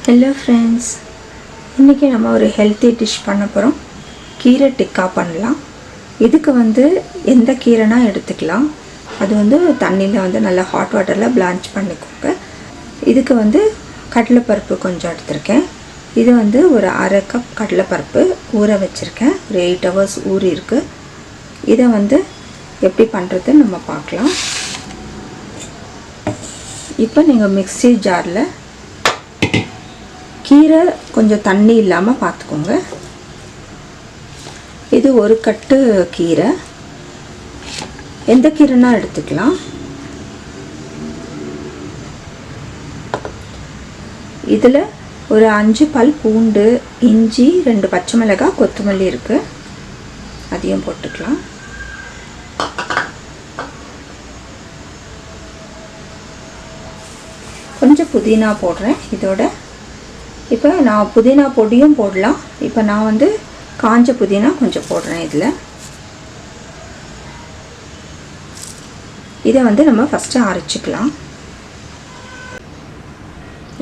Hello friends, இன்னைக்கு நம்ம ஒரு ஹெல்த்தி டிஷ் பண்ண போறோம். கீரை டிக்கா பண்ணலாம். இதுக்கு எந்த கீரைனா எடுத்துக்கலாம். அது தண்ணில நல்லா ஹாட் வாட்டர்ல பிளான்ச் பண்ணிக்கோங்க. இதுக்கு கடலை பருப்பு கொஞ்சம் எடுத்துர்க்கேன். இது ஒரு அரை கப் கடலை பருப்பு ஊற வச்சிருக்கேன். ஒரு 8 hours ஊறி இருக்கு. இத எப்படி பண்றது நம்ம பார்க்கலாம். இப்போ நீங்க மிக்ஸி ஜார்ல கீரை கொஞ்சம் தண்ணி இல்லாம பாத்துக்கோங்க. இது ஒரு கட்டு கீரை. எந்த கீரைனா எடுத்துக்கலாம். இதுல ஒரு 5 பல் பூண்டு, இஞ்சி, 2 பச்சை மிளகாய், கொத்தமல்லி இருக்கு. அதையும் போட்டுக்கலாம். கொஞ்சம் புதினா போடுறேன் இதோட. இப்போ நான் புதினா பொடியும் போடலாம். இப்போ நான் காஞ்ச புதினா கொஞ்சம் போடுறேன் இதுல. இதை நம்ம ஃபர்ஸ்ட் அரைச்சுக்கலாம்.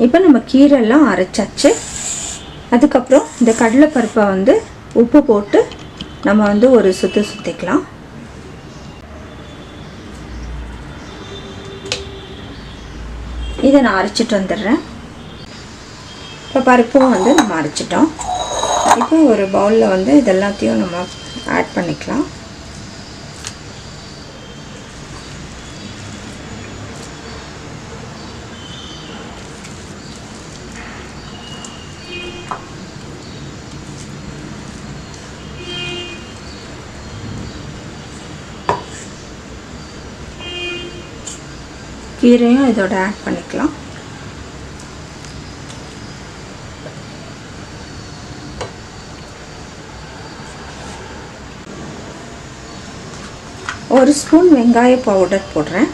இப்போ நம்ம கீரை எல்லாம் அரைச்சாச்சு. அதுக்கு அப்புறம் இந்த கடலை பருப்பை உப்பு போட்டு நம்ம ஒரு சுத்திக்கலாம். இதை நான் அரைச்சிட்டு வந்துடுறேன். இப்போ பருப்பும் நம்ம அரைச்சிட்டோம். இப்போ ஒரு பவுலில் இதெல்லாத்தையும் நம்ம ஆட் பண்ணிக்கலாம். கீரையும் இதோட ஆட் பண்ணிக்கலாம். ஒரு ஸ்பூன் வெங்காய பவுடர் போடுறேன்.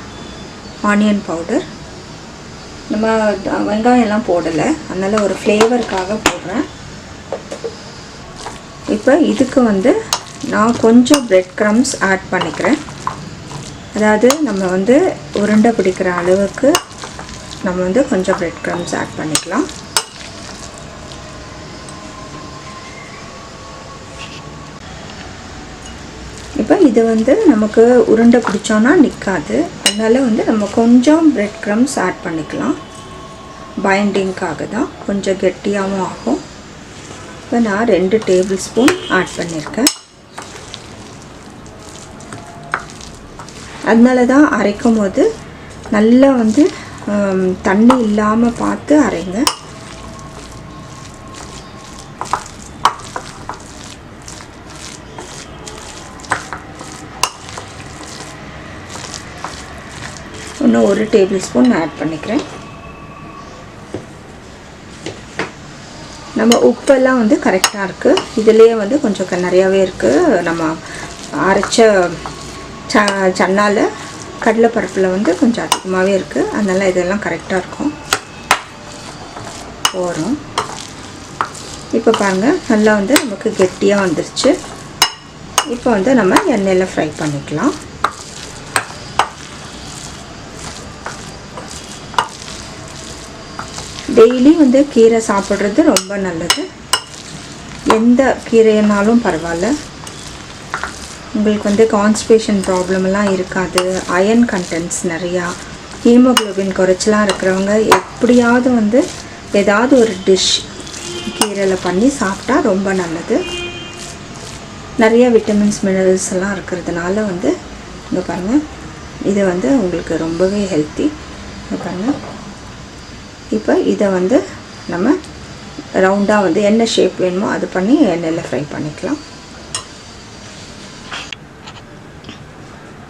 Onion powder. நம்ம வெங்காயம் எல்லாம் போடலை, அதனால ஒரு ஃப்ளேவருக்காக போடுறேன். இப்போ இதுக்கு நான் கொஞ்சம் பிரெட் க்ரம்ஸ் ஆட் பண்ணிக்கிறேன். அதாவது நம்ம உருண்டை பிடிக்கிற அளவுக்கு நம்ம கொஞ்சம் பிரெட் க்ரம்ஸ் ஆட் பண்ணிக்கலாம். இப்போ இது நமக்கு உருண்டை பிடிச்சோன்னா நிற்காது. அதனால நம்ம கொஞ்சம் பிரெட் க்ரம்ஸ் ஆட் பண்ணிக்கலாம். பைண்டிங்காக தான், கொஞ்சம் கெட்டியாகவும் ஆகும். இப்போ நான் 2 டேபிள் ஸ்பூன் ஆட் பண்ணியிருக்கேன். அதனால தான் அரைக்கும் போது நல்லா தண்ணி இல்லாமல் பார்த்து அரைங்க. இன்னும் 1 டேபிள் ஸ்பூன் ஆட் பண்ணிக்கிறேன். நம்ம உப்பெல்லாம் கரெக்டாக இருக்குது. இதுலேயே கொஞ்சம் நிறையாவே இருக்குது. நம்ம அரைச்ச சன்னால கடலைப்பருப்பில் கொஞ்சம் அதிகமாகவே இருக்குது. அதனால் இதெல்லாம் கரெக்டாக இருக்கும். போகிறோம். இப்போ பாருங்கள், நல்லா நமக்கு கெட்டியாக வந்துருச்சு. இப்போ நம்ம எண்ணெயில் ஃப்ரை பண்ணிக்கலாம். டெய்லி கீரை சாப்பிட்றது ரொம்ப நல்லது. எந்த கீரைனாலும் பரவாயில்ல. உங்களுக்கு கான்ஸ்டிபேஷன் ப்ராப்ளம்லாம் இருக்காது. அயர்ன் கண்டென்ட்ஸ் நிறையா, ஹீமோக்ளோபின் குறைச்சலாம் இருக்கிறவங்க எப்படியாவது ஏதாவது ஒரு டிஷ் கீரையில் பண்ணி சாப்பிட்டா ரொம்ப நல்லது. நிறைய விட்டமின்ஸ், மினரல்ஸ் எல்லாம் இருக்கிறதுனால இங்கே பாருங்கள், இது உங்களுக்கு ரொம்பவே ஹெல்த்தி. இங்கே பாருங்கள். இப்போ இதை நம்ம ரவுண்டாக என்ன ஷேப் வேணுமோ அது பண்ணி எண்ணெயில் ஃப்ரை பண்ணிக்கலாம்.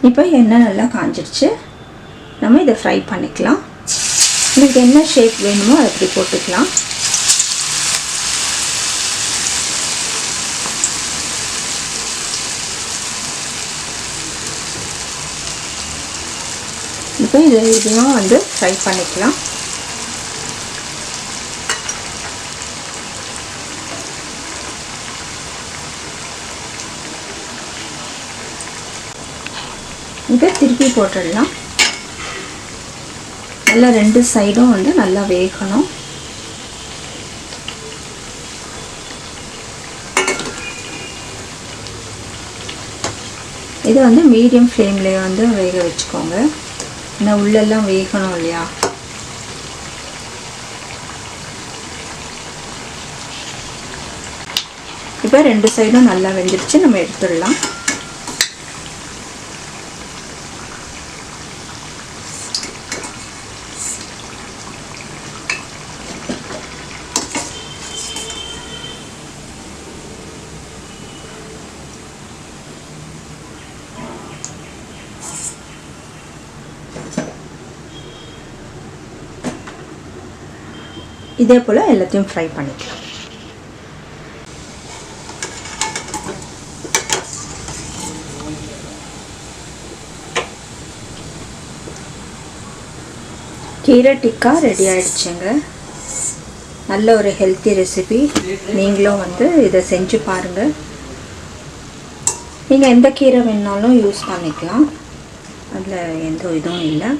இப்போ எண்ணெய் நல்லா காஞ்சிடுச்சு. நம்ம இதை ஃப்ரை பண்ணிக்கலாம். உங்களுக்கு என்ன ஷேப் வேணுமோ அதை அப்படி போட்டுக்கலாம். இப்போ இதையும் ஃப்ரை பண்ணிக்கலாம். இதை திருப்பி போட்டுடலாம். நல்லா ரெண்டு சைடும் நல்லா வேகணும். இது வந்து மீடியம் ஃப்ளேம்லேயே வந்து வேக வச்சுக்கோங்க. ஏன்னா உள்ளெல்லாம் வேகணும் இல்லையா. இப்போ 2 சைடும் நல்லா வெந்துருச்சு, நம்ம எடுத்துடலாம். இதே போல் எல்லாத்தையும் ஃப்ரை பண்ணிக்கலாம். கீரை டிக்கா ரெடி ஆகிடுச்சுங்க. நல்ல ஒரு ஹெல்த்தி ரெசிபி. நீங்களும் வந்து இதை செஞ்சு பாருங்கள். நீங்கள் எந்த கீரை வேணாலும் யூஸ் பண்ணிக்கலாம், அதில் எந்த இதுவும் இல்லை.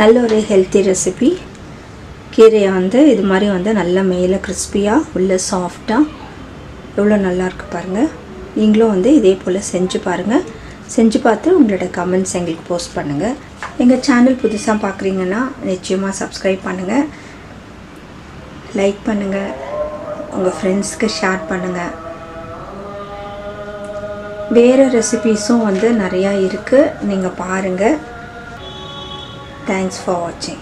நல்ல ஒரு ஹெல்த்தி ரெசிபி. கீரையை வந்து இது மாதிரி வந்து நல்லா மேலே கிறிஸ்பியாக உள்ள சாஃப்டாக எவ்வளோ நல்லாயிருக்கு பாருங்கள். நீங்களும் வந்து இதே போல் செஞ்சு பாருங்கள். செஞ்சு பார்த்து உங்களோட கமெண்ட்ஸ் எங்களுக்கு போஸ்ட் பண்ணுங்கள். எங்கள் சேனல் புதுசாக பார்க்குறீங்கன்னா நிச்சயமாக சப்ஸ்கிரைப் பண்ணுங்கள், லைக் பண்ணுங்கள், உங்கள் ஃப்ரெண்ட்ஸ்க்கு ஷேர் பண்ணுங்கள். வேறு ரெசிபீஸும் வந்து நிறையா இருக்குது, நீங்கள் பாருங்கள். Thanks for watching.